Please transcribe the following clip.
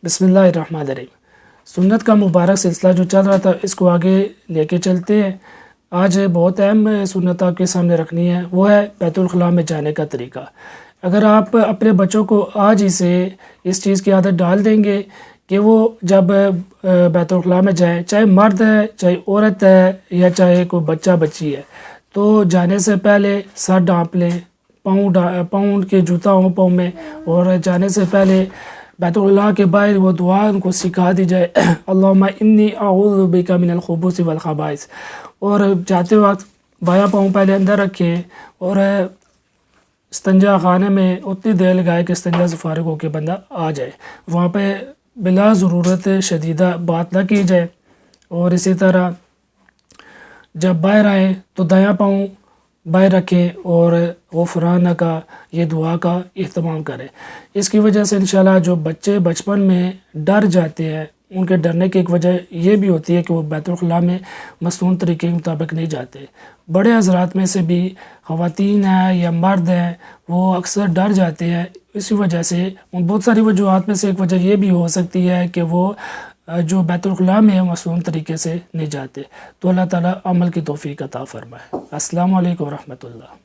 بسم اللہ الرحمن الرحیم۔ سنت کا مبارک سلسلہ جو چل رہا تھا اس کو آگے لے کے چلتے ہیں۔ آج بہت اہم سنت آپ کے سامنے رکھنی ہے، وہ ہے بیت الخلاء میں جانے کا طریقہ۔ اگر آپ اپنے بچوں کو آج ہی سے اس چیز کی عادت ڈال دیں گے کہ وہ جب بیت الخلاء میں جائیں، چاہے مرد ہے چاہے عورت ہے یا چاہے کوئی بچہ بچی ہے، تو جانے سے پہلے سر ڈھانپ لیں، پاؤں کے جوتا ہوں پاؤں میں، اور جانے سے پہلے بیت الخلاء کے باہر وہ دعا ان کو سکھا دی جائے، اللہم انی اعوذ بک من الخبث والخبائث، اور جاتے وقت بایاں پاؤں پہلے اندر رکھیں اور استنجا خانے میں اتنی دیر لگائے کہ استنجا سے فارغ ہو کے بندہ آ جائے، وہاں پہ بلا ضرورت شدیدہ بات نہ کی جائے۔ اور اسی طرح جب باہر آئیں تو دایاں پاؤں باہر رکھیں اور غفرانک کا یہ دعا کا اہتمام کریں۔ اس کی وجہ سے انشاءاللہ جو بچے بچپن میں ڈر جاتے ہیں، ان کے ڈرنے کی ایک وجہ یہ بھی ہوتی ہے کہ وہ بیت الخلاء میں مسنون طریقے کے مطابق نہیں جاتے۔ بڑے حضرات میں سے بھی خواتین ہیں یا مرد ہیں، وہ اکثر ڈر جاتے ہیں، اسی وجہ سے ان بہت ساری وجوہات میں سے ایک وجہ یہ بھی ہو سکتی ہے کہ وہ جو بیت الخلاء میں مسنون طریقے سے نہیں جاتے۔ تو اللہ تعالیٰ عمل کی توفیق عطا فرمائے۔ السلام علیکم ورحمۃ اللہ۔